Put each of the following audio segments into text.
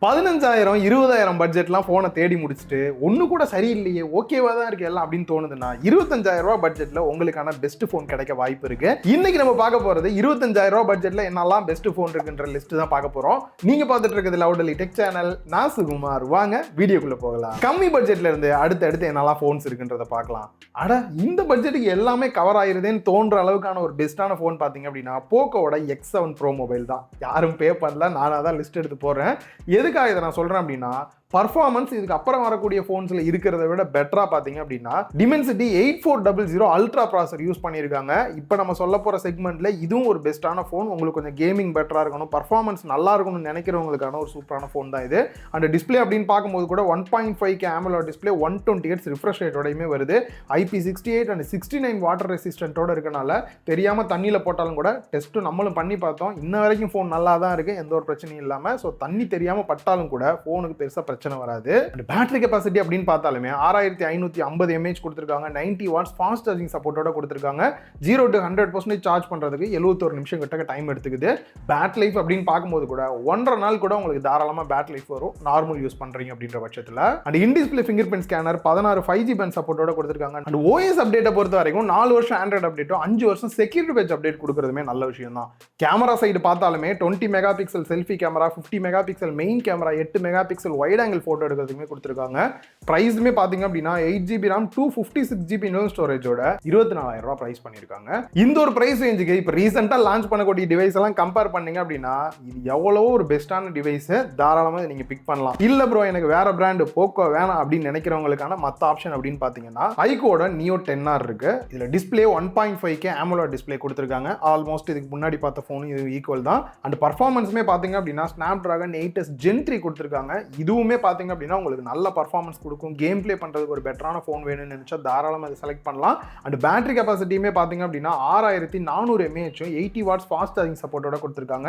15,000 20,000 பட்ஜெட்லாம் ஃபோனை தேடி முடிச்சுட்டு ஒன்று கூட சரியில்லையே ஓகேவா தான் இருக்கு எல்லாம் அப்படின்னு தோணுதுன்னா 25,000 ரூபாய் பட்ஜெட்ல உங்களுக்கான பெஸ்ட் ஃபோன் கிடைக்க வாய்ப்பு இருக்கு. இன்னைக்கு நம்ம பார்க்க போறது 25,000 ரூபாய் பட்ஜெட்ல என்னெல்லாம் பெஸ்ட் ஃபோன் இருக்குன்ற லிஸ்ட் தான் பார்க்க போறோம். நீங்க பார்த்துட்டு இருக்கிறது லவுடலி டெக் சேனல். நான் சுகுமார். வாங்க வீடியோக்குள்ள போகலாம். கம்மி பட்ஜெட்ல இருந்து அடுத்து என்னெல்லாம் ஃபோன்ஸ் இருக்குன்றத பார்க்கலாம். அட இந்த பட்ஜெட்டுக்கு எல்லாமே கவர் ஆயிருதுன்னு தோன்ற அளவுக்கான ஒரு பெஸ்டான ஃபோன் பார்த்தீங்க அப்படின்னா போக்கோட X7 Pro மொபைல் தான். யாரும் பே பண்ணல, நானாக தான் லிஸ்ட் எடுத்து போடுறேன். எதுக்காக இதை நான் சொல்றேன் அப்படின்னா, பர்ஃபார்மன்ஸ் இதுக்கு அப்புறம் வரக்கூடிய ஃபோன்ஸ்ல இருக்கிறத விட பெட்டரா பாத்தீங்க அப்படின்னா டிமென்சிட்டி 8400 அல்ட்ரா ப்ராசர் யூஸ் பண்ணியிருக்காங்க. இப்போ நம்ம சொல்ல போற செக்மெண்ட்ல இதுவும் ஒரு பெஸ்டான ஃபோன். உங்களுக்கு கொஞ்சம் கேமிங் பெட்டரா இருக்கணும், பர்ஃபார்மன்ஸ் நல்லா இருக்கணும்னு நினைக்கிறவங்களுக்கான ஒரு சூப்பரான ஃபோன் தான் இது. அண்ட் டிஸ்பிளே அப்படின்னு பார்க்கும்போது கூட 1.5K AMOLED display 120Hz refresh ரேட்டோடையுமே வருது. IP68 அண்ட் 69 வாட்டர் ரெசிஸ்டன்ட்டோட இருக்கனால தெரியாம தண்ணியில போட்டாலும் கூட டெஸ்ட் நம்மளும் பண்ணி பார்த்தோம். இன்ன வரைக்கும் ஃபோன் நல்லா தான் இருக்கு, எந்த ஒரு பிரச்சனையும் இல்லாம. ஸோ தண்ணி தெரியாம பட்டாலும் கூட ஃபோனுக்கு பெருசா பிரச்சனை வராது. பேட்டரி கெபாசிட்டி அப்படின்னு பார்த்தாலுமே 6550 mAh கொடுத்திருக்காங்க. 90 வாட்ஸ் ஃபாஸ்ட் சார்ஜிங் சப்போர்ட்டோட கொடுத்திருக்காங்க. 0 to 100% சார்ஜ் பண்றதுக்கு 71 நிமிஷம் கிட்ட டைம் எடுத்துக்குது. பேட்டரி லைஃப் அப்படின்னு பார்க்கும்போது கூட 1.5 நாள் கூட உங்களுக்கு தாராளமா பேட்டரி லைஃப் வரும், நார்மல் யூஸ் பண்றீங்க அப்படின்ற பட்சத்தில். And in display finger print scanner 16 5G band சப்போர்ட்டோட கொடுத்திருக்காங்க. அண்ட் OS அப்டேட்டை பொறுத்த வரைக்கும் 4 வருஷம் ஆண்ட்ராய்டு அப்டேட்டும் 5 வருஷம் செக்யூரிட்டி பேட்ச் அப்டேட் கொடுக்கறதுமே நல்ல விஷயம் தான். கேமரா சைடு பார்த்தாலுமே 20 megapixel selfie camera, 50 megapixel main camera, 8 megapixel wide angle photo எடுக்கிறதுக்குமே கொடுத்திருக்காங்க. பிரைஸ்மே பாத்தீங்க அப்படின்னா 8GB RAM 256GB இன்டர்னல் ஸ்டோரேஜோட 24,000 ரூபாய் பிரைஸ் பண்ணிருக்காங்க. இந்த ஒரு பிரைஸ் ரேஞ்சுக்கு இப்போ ரீசெண்டா லான்ச் பண்ணக்கூடிய டிவைஸ் எல்லாம் கம்பேர் பண்ணீங்க அப்படின்னா இது எவ்வளவோ ஒரு பெஸ்டான டிவைஸ். தாராளமா நீங்க பிக் பண்ணலாம். இல்ல ப்ரோ எனக்கு வேற பிராண்ட் போக்கோ வேணாம் அப்படின்னு நினைக்கிறவங்களுக்கான மற்ற ஆப்ஷன் அப்படின்னு பாத்தீங்கன்னா iQOO Neo 10R இருக்கு. இதுல டிஸ்பிளே 1.5K AMOLED டிஸ்பிளே கொடுத்திருக்காங்க. ஆல்மோஸ்ட் இதுக்கு முன்னாடி பார்த்த போன் இது ஈக்குவல் தான். அண்ட் பர்ஃபார்மன்ஸ்மே பாத்தீங்க அப்படின்னா Snapdragon 8s Gen 3 கொடுத்திருக்காங்க. இதுவுமே பாத்தீங்க அப்படின்னா உங்களுக்கு நல்ல பர்ஃபார்மன்ஸ் கொடுக்கும். கேம் பிளே பண்றதுக்கு ஒரு பெட்டரான ஃபோன் வேணும்னு நினைச்சா தாராளமா இதை செலக்ட் பண்ணலாம். அண்ட் பேட்டரி கெபாசிட்டியுமே பாத்தீங்க அப்படின்னா 6400 mAh 80 வாட்ஸ் ஃபாஸ்ட் சார்ஜிங் சப்போர்ட்டோட கொடுத்திருக்காங்க.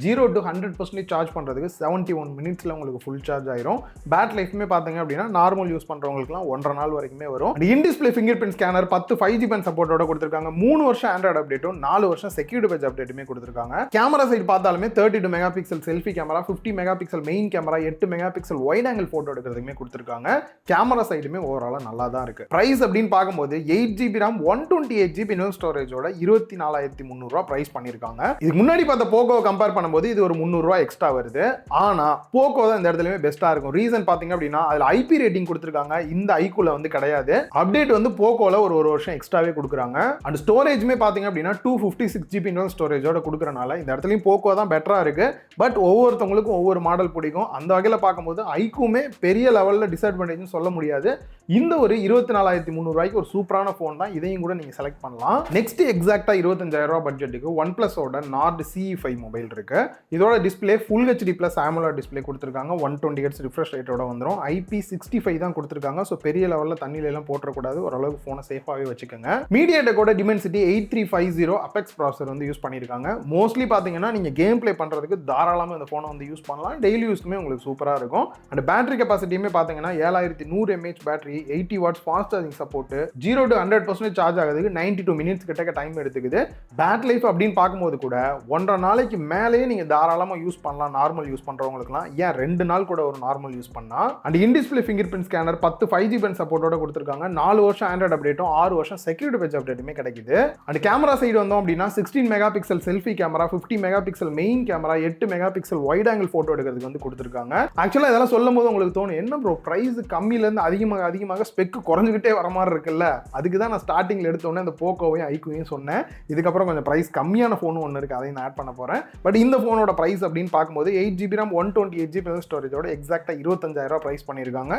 0 to 100% சார்ஜ் பண்றதுக்கு 71 மினிட்ஸ்ல உங்களுக்கு ஃபுல் சார்ஜ் ஆயிரும். பேட்டரி லைஃப்மே பாத்தீங்க அப்படின்னா நார்மல் யூஸ் பண்றவங்களுக்குலாம் 1.5 நாள் வரைக்குமே வரும். In display finger print scanner 10 5G band சப்போர்ட்டோட கொடுத்திருக்காங்க. 3 வருஷம் ஆண்ட்ராய்டு அப்டேட்டும் 4 வருஷம் செக்யூரிட்டி பேட்ச் அப்டேட்டுமே கொடுத்திருக்காங்க. கேமரா சைடு பார்த்தாலுமே 32 megapixel selfie camera, 50 megapixel main camera, 8 megapixel wide angle photo எடுக்கிறதுக்குமே கொடுத்திருக்காங்க. கேமரா சைடுமே ஓவராலா நல்லா தான் இருக்கு. பிரைஸ் அப்படின்னு பார்க்கும்போது 8GB RAM 128GB இன்டர்னல் ஸ்டோரேஜோட 24,300 ரூபாய் பிரைஸ் பண்ணிருக்காங்க. இதுக்கு முன்னாடி பார்த்த போக்கோ கம்பேர் பண்ணும்போது இது ஒரு 300 ரூபாய் எக்ஸ்ட்ரா வருது. ஆனா போக்கோ தான் இந்த இடத்துலயுமே பெஸ்டா இருக்கும். ரீசன் பாத்தீங்க அப்படின்னா அதுல IP ரேட்டிங் கொடுத்திருக்காங்க. இந்த iQOO வந்து கிடையாது. அப்டேட் வந்து போக்கோல ஒரு வருஷம் எக்ஸ்ட்ராவே கொடுக்குறாங்க. அண்ட் ஸ்டோரேஜ்மே பாத்தீங்க அப்படின்னா 256GB இன்டர்னல் ஸ்டோரேஜோட கொடுக்கறனால இந்த இடத்துலயும் போக்கோ தான் பெட்டரா இருக்கு. பட் ஒவ்வொருத்தவங்களுக்கும் ஒவ்வொரு மாடல் பிடிக்கும். அந்த வகையில பார்க்கும்போது iQOOமே பெரிய லெவல்ல டிஸ்அட்வான்டேஜ் சொல்ல முடியாது. இந்த ஒரு 24,300 ரூபாய்க்கு ஒரு சூப்பரான ஃபோன் தான். இதையும் கூட நீங்க செலக்ட் பண்ணலாம். நெக்ஸ்ட் எக்ஸாக்ட்டா 25,000 ரூபாய் பட்ஜெட்டுக்கு Oneplus Nord CE5 மொபைல் இருக்கு. இதோட display Full HD+ AMOLED display கொடுத்திருக்காங்க. 120Hz ரிஃப்ரெஷ் ரேட்டோட வந்துரும். IP65 தான் கொடுத்திருக்காங்க. சோ பெரிய லெவல்ல தண்ணில எல்லாம் போட்ற கூடாது. ஓரளவுக்கு ஃபோனை சேஃபாவே வச்சுக்கோங்க. MediaTek Dimensity 8350 Apex ப்ராசஸர் வந்து யூஸ் பண்ணிருக்காங்க. மோஸ்ட்லி பாத்தீங்கன்னா நீங்க கேம் பிளே பண்றதுக்கு தாராளமா இந்த ஃபோனை வந்து யூஸ் பண்ணலாம். டெய்லி யூஸ்க்குமே உங்களுக்கு சூப்பரா இருக்கும். அண்ட் பேட்டரி கெபாசிட்டியுமே பாத்தீங்கன்னா 7100 mAh battery, 80 watts fast charging support, 0 to 100% charge ஆகிறதுக்கு 92 மினிட்ஸ் கிட்ட டைம் எடுத்துக்குது. பேட்டரி லைஃப் அப்படின்னு பார்க்கும்போது கூட 1.5 நாளைக்கு மேலேயே நீங்க தாராளமா யூஸ் பண்ணலாம். நார்மல் யூஸ் பண்றவங்களுக்குலாம் ஏன் 2 நாள் கூட ஒரு நார்மல் யூஸ் பண்ணா. And in display finger print scanner 10 5G band சப்போர்ட்டோட கொடுத்திருக்காங்க. 4 வருஷம் ஆண்ட்ராய்டு அப்டேட்டும் 6 வருஷம் செக்யூரிட்டி பேட்ச் அப்டேட்டுமே கிடைக்குது. அண்ட் கேமரா சைடு வந்தோம் அப்படின்னா 16 mega pixel selfie camera, 50 megapixel main camera, 8 megapixel wide angle photo எடுக்கிறதுக்கு வந்து கொடுத்திருக்காங்க. ஆக்சுவலா இதெல்லாம் சொல்லும் போது உங்களுக்கு தோணும் என்ன ப்ரோ பிரைஸ் கம்மியில இருந்து அதிகமாக ஸ்பெக் குறைஞ்சிக்கிட்டே வர மாதிரி இருக்குல்ல. அதுக்கு தான் நான் ஸ்டார்டிங்ல எடுத்தோன்னே இந்த போக்கோவையும் iQOOவையும் சொன்னேன். இதுக்கப்புறம் கொஞ்சம் பிரைஸ் கம்மியான ஃபோனும் ஒன்று இருக்கு, அதையும் நான் ஆட் பண்ண போறேன். பட் இந்த ஃபோனோட பிரைஸ் அப்படின்னு பார்க்கும்போது 8GB RAM 128GB ஸ்டோரேஜோட எக்ஸாக்டா 25,000 ரூபாய் பிரைஸ் பண்ணிருக்காங்க.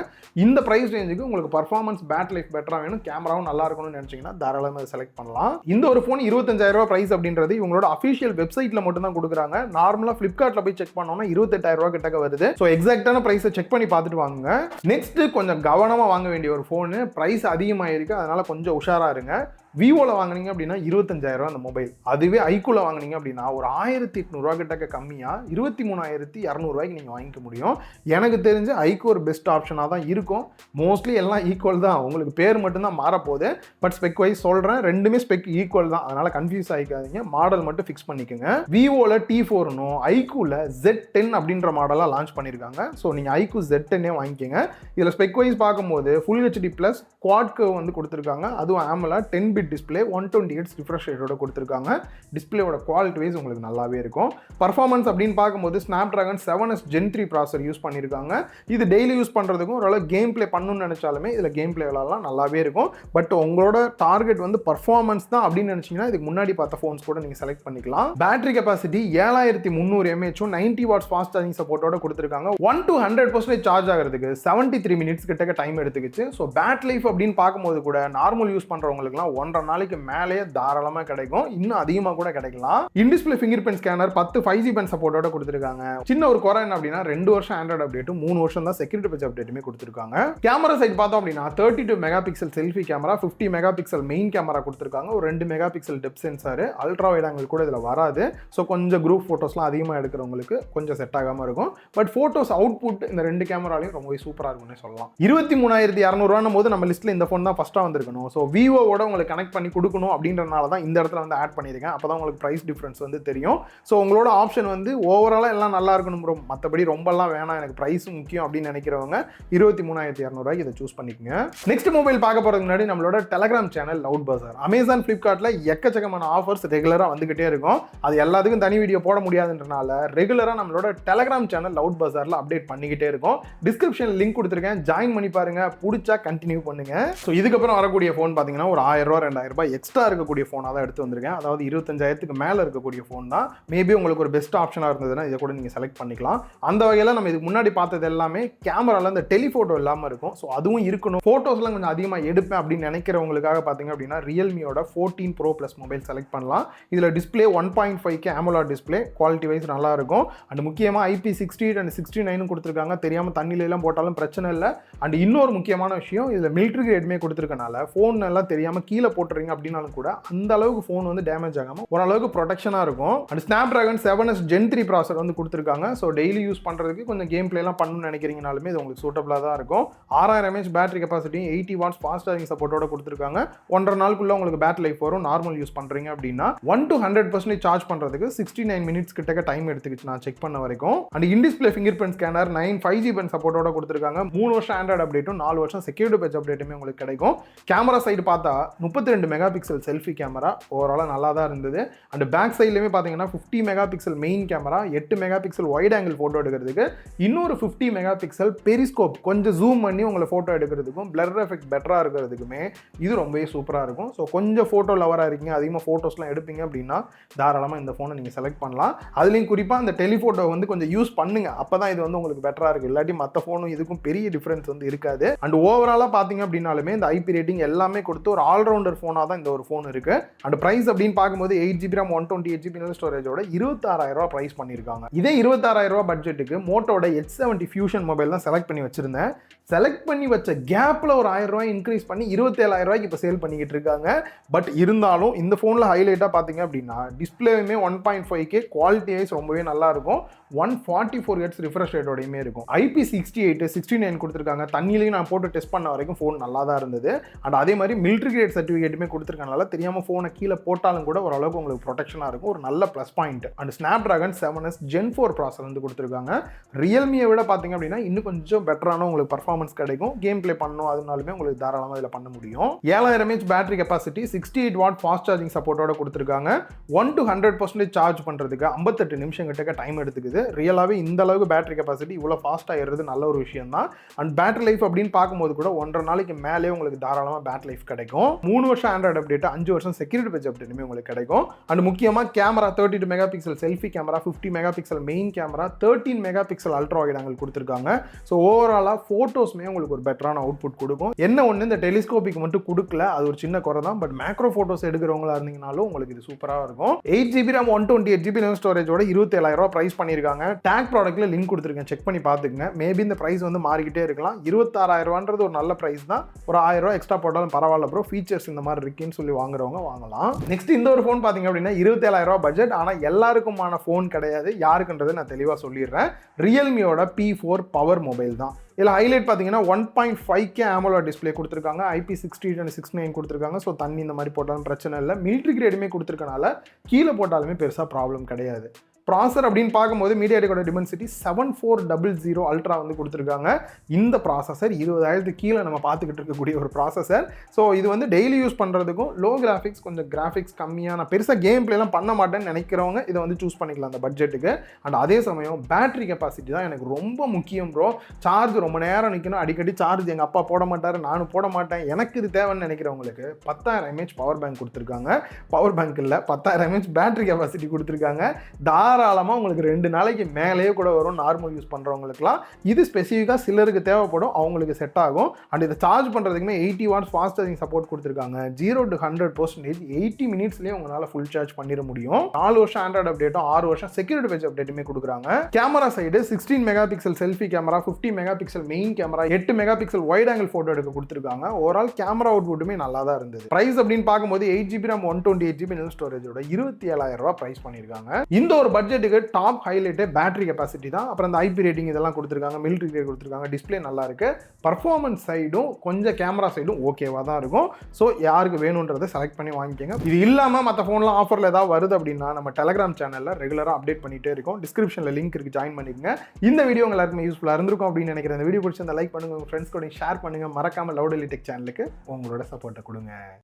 இந்த பிரைஸ் ரேஞ்சுக்கு உங்களுக்கு பர்ஃபார்மன்ஸ் பேட்டரி லைஃப் பெட்டரா வேணும், கேமராவும் நல்லா இருக்கணும்னு நினைச்சீங்கன்னா தாராளமாக செலக்ட் பண்ணலாம். இந்த ஒரு ஃபோன் 25,000 ரூபாய் பிரைஸ் அப்படின்றது இவங்களோட அஃபிஷியல் வெப்சைட்ல மட்டும் தான் கொடுக்குறாங்க. நார்மலா Flipkartல போய் செக் பண்ணோம்னா 28,000 ரூபாய் கிட்ட வருது. ஸோ எக்ஸாக்டான பிரைஸை செக் பண்ணி பார்த்துட்டு வாங்க. நெக்ஸ்ட் கொஞ்சம் கவனமா வாங்க வேண்டிய ஒரு ஃபோனு. பிரைஸ் அதிகமாக இருக்கு, அதனால கொஞ்சம் உஷாரா இருங்க. விவோல வாங்குனீங்க அப்படின்னா 25,000 அந்த மொபைல். அதுவே iQOO வாங்குனீங்க அப்படின்னா ஒரு 1800 கிட்ட கம்மியா 23,200 நீங்க வாங்கிக்க முடியும். எனக்கு தெரிஞ்சு iQOO ஒரு பெஸ்ட் ஆப்ஷனா தான் இருக்கும். மோஸ்ட்லி எல்லாம் ஈக்குவல் தான், உங்களுக்கு பேர் மட்டும் தான் மாறப்போகுது. பட் ஸ்பெக் வைஸ் சொல்றேன், ரெண்டுமே ஸ்பெக் ஈக்குவல் தான், அதனால கன்ஃபியூஸ் ஆகிக்காதீங்க. மாடல் மட்டும் ஃபிக்ஸ் பண்ணிக்கோங்க. விவோல T4னும் iQOOல Z10 அப்படின்ற மாடலாக லான்ச் பண்ணியிருக்காங்க. ஸோ நீங்கள் iQOO Z10 வாங்கிக்கோங்க. இதில் ஸ்பெக் வைஸ் பார்க்கும்போது full HD plus quad curve வந்து கொடுத்துருக்காங்க. அதுவும் AMOLED 10-bit display 120Hz refresh ரேட்டோட கொடுத்துருக்காங்க. டிஸ்பிளேயோட குவாலிட்டி வைஸ் உங்களுக்கு நல்லாவே இருக்கும். பர்ஃபார்மன்ஸ் அப்படின்னு பார்க்கும்போது Snapdragon 7S Gen 3 ப்ராசர் யூஸ் பண்ணியிருக்காங்க. இது டெய்லி யூஸ் பண்ணுறதுக்கும் ஓரளவு கேம் பிளே பண்ணணும்னு நினச்சாலுமே இதில் கேம் பிளே விளாட்லாம் நல்லாவே இருக்கும். பட் உங்களோட டார்கெட் வந்து பர்ஃபார்மன்ஸ் தான் அப்படின்னு நினச்சிங்கன்னா இதுக்கு முன்னாடி பார்த்த ஃபோன்ஸ் கூட நீங்கள் செலக்ட் பண்ணிக்கலாம். Battery capacity 7300 mAh 90 watts fast charging சப்போர்ட்டோட கொடுத்துருக்காங்க. 1 to 100% சார்ஜ் ஆகிறதுக்கு 73 மினிட்ஸ் கிட்ட டைம் எடுத்துக்கிச்சு. ஸோ பேட்டரி லைஃப் அப்படின்னு பார்க்கும்போது கூட நார்மல் யூஸ் பண்ணுறவங்களுக்குலாம் 1.5 நாளைக்கு மேலேயே தாராளமாக கிடைக்கும், இன்னும் அதிகமாக கூட கிடைக்கலாம். In display finger print scanner 10 5G band சப்போர்ட்டோட கொடுத்துருக்காங்க. சின்ன ஒரு குறை என்ன அப்படின்னா 2 வருஷம் ஆண்ட்ராய்டு அப்டேட்டும் 3 வருஷம் தான் செக்யூரிட்டி பேட்ச் அப்டேட்டுமே கொடுத்துருக்காங்க. கேமரா சைட் பார்த்தோம் அப்படின்னா 32 megapixel selfie camera, 50 megapixel main camera கொடுத்துருக்காங்க. ஒரு 2 mega pixel depth sensor, ultra wide angle கூட இதில் வராது. ஸோ கொஞ்சம் குரூப் ஃபோட்டோஸ்லாம் அதிகமாக எடுக்கிறவங்களுக்கு கொஞ்சம் செட் ஆகாமல் இருக்கும். பட் ஃபோட்டோஸ் அவுட்புட் இந்த 2 கேமராலையும் ரொம்பவே சூப்பராக இருக்கும்னு சொல்லலாம். 23,200 போது நம்ம லிஸ்ட்டில் இந்த ஃபோன் தான் ஃபஸ்ட்டாக வந்திருக்கணும். ஸோ விவோவோட உங்களுக்கு கனெக்ட் பண்ணி கொடுக்கணும் அப்படின்றனால தான் இந்த இடத்துல வந்து ஆட் பண்ணியிருக்கேன். அப்போ தான் உங்களுக்கு ப்ரைஸ் டிஃப்ரென்ஸ் வந்து தெரியும். ஸோ உங்களோட ஆப்ஷன் வந்து ஓவராலாக எல்லாம் நல்லா இருக்கணும் ப்ரோ, மற்றபடி ரொம்பலாம் வேணாம், எனக்கு ப்ரைஸும் முக்கியம் அப்படின்னு நினைக்கிறவங்க 23,200 இதை சூஸ் பண்ணிக்கோங்க. நெக்ஸ்ட் மொபைல் பார்க்க போகிறதுக்கு முன்னாடி நம்மளோட டெலகிராம் சேனல் லவுட் பஸார், அமேசான் ஃப்ளிப்கார்ட்டில் எக்கச்சக்கமான ஆஃபர்ஸ் ரெகுலராக வந்துகிட்டே இருக்கும். அது எல்லாத்துக்கும் தனி வீடியோ போட முடியாதுன்றனால ரெகுலராக நம்மளோட டெலகிராம் சேனல் லவுட் பஸாரில் அப்டேட் பண்ணிக்கிட்டே இருக்கும். டிஸ்கிரிப்ஷன் லிங்க் கொடுத்துருக்கேன், ஜாயின் பண்ணி பாருங்க, பிடிச்சா கண்டினியூ பண்ணுங்க. ஸோ இதுக்கப்புறம் வரக்கூடிய ஃபோன் பார்த்தீங்கன்னா ஒரு 1000-2000 எக்ஸ்ட்ரா இருக்கக்கூடிய ஃபோனாக தான் எடுத்து வந்திருக்கேன். அதாவது 25,000 மேலே இருக்கக்கூடிய ஃபோன் தான். மேபி உங்களுக்கு ஒரு பெஸ்ட் ஆப்ஷனாக இருந்ததுன்னா இதை கூட நீங்கள் செலக்ட் பண்ணிக்கலாம். அந்த வகையில் நம்ம இதுக்கு முன்னாடி பார்த்தது எல்லாமே கேமராவில் இந்த டெலிஃபோட்டோ இல்லாமல் இருக்கும். ஸோ அதுவும் இருக்கணும், ஃபோட்டோஸ்லாம் கொஞ்சம் அதிகமாக எடுப்பேன் அப்படின்னு நினைக்கிறவங்களுக்காக பார்த்தீங்க அப்படின்னா ரியல்மியோட 14 Pro Plus மொபைல் செலக்ட் பண்ணலாம். இதில் display 1.5K AMOLED display, quality wise நல்லா இருக்கும். அண்ட் முக்கியமாக IP68 and 69 கொடுத்துருக்காங்க. தெரியாமல் தண்ணியிலாம் போட்டாலும் பிரச்சனை இல்லை. அண்ட் இன்னொரு முக்கியமான விஷயம், இதில் மிலிட்ரி கிரேடுமே கொடுத்துருக்கனால ஃபோன் எல்லாம் தெரியாமல் கீழே போட்டுறீங்க அப்படின்னாலும் கூட அந்த அளவுக்கு ஃபோன் வந்து டேமேஜ் ஆகாமல் ஓரளவுக்கு ப்ரொடெக்ஷனாக இருக்கும். அண்ட் Snapdragon 7S Gen 3 ப்ராசர் வந்து கொடுத்துருக்காங்க. ஸோ டெய்லி யூஸ் பண்ணுறதுக்கு கொஞ்சம் கேம் பிளேலாம் பண்ணணும்னு நினைக்கிறீங்கனாலுமே இது உங்களுக்கு சூட்டபிளாக தான் இருக்கும். 6000 mAh battery capacity, 80 watts fast charging சப்போர்ட்டோட கொடுத்துருக்காங்க. 1.5 நாளுக்குள்ள உங்களுக்கு பேட்டரி லைஃப் வரும். நார்மல் யூஸ் பண்ணுறீங்க அப்படின்னா 1 to 100% சார்ஜ் பண்ணுறதுக்கு 69 மினிட்ஸ் கிட்ட டைம் எடுத்துக்கிச்சு நான் செக் பண்ண வரைக்கும். And in display finger print scanner 9 5G band சப்போர்ட்டோட கொடுத்துருக்காங்க. 3 வருஷம் ஆண்ட்ராய்டு அப்டேட்டும் 4 வருஷம் செக்யூரிட்டி பேட்ச் அப்டேட்டுமே உங்களுக்கு கிடைக்கும். கேமரா சைடு பார்த்தா 32 மெகா பிக்சல் செல்ஃபி கேமரா ஓவராலாக நல்லா தான் இருந்தது. அண்ட் பேக் சைட்லேயுமே பார்த்தீங்கன்னா 50 megapixel main camera, 8 megapixel wide angle photo எடுக்கிறதுக்கு, இன்னொரு 50 மெகா பிக்சல் பெரிஸ்கோப் கொஞ்சம் ஜூம் பண்ணி உங்களை ஃபோட்டோ எடுக்கிறதுக்கும் பிளர் எஃபெக்ட் பெட்டராக இருக்கிறதுக்குமே இது ரொம்பவே சூப்பராக இருக்கும். ஸோ கொஞ்சம் ஃபோட்டோ லவராக இருக்கீங்க, அதிகமாக ஃபோட்டோஸ்லாம் எடுப்பீங்க அப்படின்னா தாராளமாக இந்த ஃபோனை நீங்கள் செலக்ட் பண்ணலாம். அதுலேயும் குறிப்பாக அந்த டெலிஃபோட்டோ வந்து கொஞ்சம் யூஸ் பண்ணுங்க, அப்போ தான் இது வந்து உங்களுக்கு பெட்டராக இருக்குது. இல்லாட்டி மற்ற ஃபோனும் இதுக்கும் பெரிய டிஃப்ரென்ஸ் வந்து இருக்காது. அண்ட் ஓவராலாக பார்த்தீங்க அப்படின்னாலுமே இந்த IP ரேட்டிங் எல்லாமே கொடுத்து ஒரு ஆல்ரவுண்டர் ஃபோனாக தான் இந்த ஒரு ஃபோன் இருக்குது. அண்ட் ப்ரைஸ் அப்படின்னு பார்க்கும்போது 8GB RAM 128GB internal ஸ்டோரேஜோட 26,000 price பண்ணியிருக்காங்க. இதே 26,000 பட்ஜெட்டுக்கு மோட்டோட X70 ஃபியூஷன் மொபைல் தான் செலக்ட் பண்ணி வச்சிருந்தேன். செலக்ட் பண்ணி வச்ச கேப்பில் ஒரு 1000 ரூபாய் இன்க்ரீஸ் பண்ணி 27,000 இப்போ சேல் பண்ணிக்கிட்டு இருக்காங்க. பட் இருந்தாலும் இந்த ஃபோனில் ஹைலைட்டாக பார்த்தீங்க அப்படின்னா டிஸ்பிளேவுமே 1.5K, குவாலிட்டி வைஸ் ரொம்பவே நல்லா இருக்கும். 144Hz ரிஃப்ரெஷ் ரேட்டோடையுமே இருக்கும். IP68 69 கொடுத்துருக்காங்க. தண்ணியிலையும் நான் போட்டு டெஸ்ட் பண்ண வரைக்கும் ஃபோன் நல்லா தான் இருந்தது. அண்ட் அதே மாதிரி மிலிட்ரி கிரேட் சர்டிஃபிகேட்டுமே கொடுத்துருக்கனால தெரியாமல் ஃபோனை கீழே போட்டாலும் கூட ஓரளவுக்கு உங்களுக்கு ப்ரொடெக்ஷனாக இருக்கும், ஒரு நல்ல plus point. And Snapdragon 7S Gen 4 ப்ராசர் வந்து கொடுத்துருக்காங்க. ரியல்மியை விட பார்த்தீங்க அப்படின்னா இன்னும் கொஞ்சம் பெட்டரான உங்களுக்கு பர்ஃபார்மன்ஸ் கிடைக்கும். கேம் பிளே பண்ணணும் அதுனாலுமே உங்களுக்கு தாராளமாக இதில் பண்ண முடியும். 7000 mAh battery capacity, 68 watt fast charging சப்போர்ட்டோட கொடுத்துருக்காங்க. 1 to 100% சார்ஜ் பண்ணுறதுக்கு 58 நிமிஷம் கிட்ட டைம் எடுத்துக்குது. ரியலாகவே இந்த அளவுக்கு பேட்டரி கெப்பாசிட்டி இவ்வளோ ஃபாஸ்ட்டாக ஏறுறது நல்ல ஒரு விஷயம் தான். அண்ட் பேட்டரி லைஃப் அப்படின்னு பார்க்கும்போது கூட 1.5 நாளைக்கு மேலே உங்களுக்கு தாராளமாக பேட்டரி லைஃப் கிடைக்கும். 3 வருஷம் ஆண்ட்ராய்டு அப்டேட், 5 வருஷம் செக்யூரிட்டி பேட்ச் அப்டேட்டுமே உங்களுக்கு கிடைக்கும். அண்ட் முக்கியமாக camera 32 megapixel selfie camera, 50 megapixel main camera, 13 mega pixel ultra wide angle கொடுத்துருக்காங்க. ஸோ ஓவராலாக ஃபோட்டோஸ்மே உங்களுக்கு ஒரு பெட்டரான அவுட்புட் கொடுக்கும். என்ன ஒன்று இந்த டெலிஸ்கோபிக் மட்டும் கொடுக்கல, அது ஒரு சின்ன குறை தான். பட் மேக்ரோ ஃபோட்டோஸ் எடுக்கிறவங்களா இருந்தீங்கனாலும் உங்களுக்கு இது சூப்பராக இருக்கும். 8GB RAM 128GB இன்டர்னல் ஸ்டோரேஜோட 27,000 ப்ரைஸ் பண்ணியிருக்காங்க. டேக் ப்ராடக்ட்ல லிங்க் கொடுத்துருக்கேன், செக் பண்ணி பார்த்துக்குங்க. மேபி இந்த ப்ரைஸ் வந்து மாறிக்கிட்டே இருக்கலாம். 26,000 ஒரு நல்ல ப்ரைஸ் தான். ஒரு 1000 எக்ஸ்ட்ரா போட்டாலும் பரவாயில்ல ப்ரோ, ஃபீச்சர்ஸ் இந்த மாதிரி இருக்குன்னு சொல்லி வாங்குறவங்க வாங்கலாம். நெக்ஸ்ட் இந்த ஒரு ஃபோன் பார்த்தீங்க அப்படின்னா 27,000 ரூபாய் பட்ஜெட். ஆனால் எல்லாருக்குமான ஃபோன் கிடையாது. யாருக்குன்றது நான் தெளிவாக சொல்லிடுறேன். ரியல்மியோட P4 பவர் மொபைல் தான். இதில் ஹைலைட் பார்த்தீங்கன்னா 1.5K AMOLED டிஸ்பிளே கொடுத்துருக்காங்க. IP60 கொடுத்துருக்காங்க. ஸோ தண்ணி இந்த மாதிரி போட்டாலும் பிரச்சனை இல்லை. மிலிட்ரி கிரேடுமே கொடுத்துருக்கனால கீழே போட்டாலுமே பெருசாக ப்ராப்ளம் கிடையாது. ப்ராசர் அப்படின்னு பார்க்கும்போது மீடியாடெக்கோட டிமென்சிட்டி 7400 அல்ட்ரா வந்து கொடுத்துருக்காங்க. இந்த ப்ராசஸர் 20,000 கீழே நம்ம பார்த்துக்கிட்டு இருக்கக்கூடிய ஒரு ப்ராசஸர். ஸோ இது வந்து டெய்லி யூஸ் பண்ணுறதுக்கும் லோ கிராஃபிக்ஸ், கொஞ்சம் கிராஃபிக்ஸ் கம்மியான பெருசாக கேம் பிளேலாம் பண்ண மாட்டேன்னு நினைக்கிறவங்க இதை வந்து சூஸ் பண்ணிக்கலாம் அந்த பட்ஜெட்டுக்கு. அண்ட் அதே சமயம் பேட்டரி கெப்பாசிட்டி தான் எனக்கு ரொம்ப முக்கியம் ப்ரோ. சார்ஜ் ரொம்ப நேரம் நிற்கணும், அடிக்கடி சார்ஜ் எங்கள் அப்பா போட மாட்டார், நானும் போட மாட்டேன், எனக்கு இது தேவைன்னு நினைக்கிறவங்களுக்கு 10,000 mAh பவர் பேங்க் கொடுத்துருக்காங்க. பவர் பேங்க் இல்லை, 10,000 mAh பேட்டரி கெப்பாசிட்டி கொடுத்துருக்காங்க. தாராளமாக உங்களுக்கு 2 நாளைக்கு மேலேயே கூட வரும் நார்மல் யூஸ் பண்ணுறவங்களுக்குலாம். இது ஸ்பெசிஃபிக்காக சிலருக்கு தேவைப்படும், அவங்களுக்கு செட் ஆகும். அண்ட் இதை சார்ஜ் பண்ணுறதுக்குமே 80 வாட்ஸ் ஃபாஸ்ட் சார்ஜிங் சப்போர்ட் கொடுத்துருக்காங்க. 0 to 100% 80 மினிட்ஸ்லேயே உங்களால் ஃபுல் சார்ஜ் பண்ணிட முடியும். 4 வருஷம் ஆண்ட்ராய்டு அப்டேட்டும் 6 வருஷம் செக்யூரிட்டி பேட்ச் அப்டேட்டுமே கொடுக்குறாங்க. Camera side 16 mega pixel selfie camera, 50 megapixel main camera, 8 megapixel wide angle photo எடுக்க கொடுத்துருக்காங்க. ஓவரால் கேமரா அவுட்புட்டுமே நல்லா தான் இருந்தது. பிரைஸ் அப்படின்னு பார்க்கும்போது 8GB RAM 128GB இன்டர்னல் ஸ்டோரேஜோட 27,000 ரூபாய் பிரைஸ் பண்ணியிருக்காங்க. இந்த ஒரு பட்ஜெட்டுக்கு டாப் ஹைலைட்டே பேட்டரி கெப்பாசிட்டி தான். அப்புறம் இந்த IP ரேட்டிங் இதெல்லாம் கொடுத்துருக்காங்க, மிலிட்ரி கிரேட் கொடுத்துருக்காங்க, டிஸ்பிளே நல்லா இருக்கு. பர்ஃபார்மன்ஸ் சைடும் கொஞ்சம் கேமரா சைடும் ஓகேவா தான் இருக்கும். ஸோ யாருக்கு வேணுன்றதை செலக்ட் பண்ணி வாங்கிக்கோங்க. இது இல்லாமல் மற்ற ஃபோன்லாம் ஆஃபரில் ஏதாவது வருது அப்படின்னா நம்ம டெலகிராம் சேனலில் ரெகுலராக அப்டேட் பண்ணிட்டே இருக்கோம். டிஸ்கிரிப்ஷனில் லிங்க் இருக்கு, ஜாயின் பண்ணிக்கங்க. இந்த வீடியோ எல்லாருக்குமே யூஸ்ஃபுல்லாக இருந்திருக்கும் அப்படின்னு நினைக்கிறேன். இந்த வீடியோ பிடிச்சி லைக் பண்ணுங்க, உங்கள் ஃப்ரெண்ட்ஸ் கூட ஷேர் பண்ணுங்க. மறக்காம லவுட் எலி டெக் சேனலுக்கு உங்களோட சப்போர்ட்டை கொடுங்க.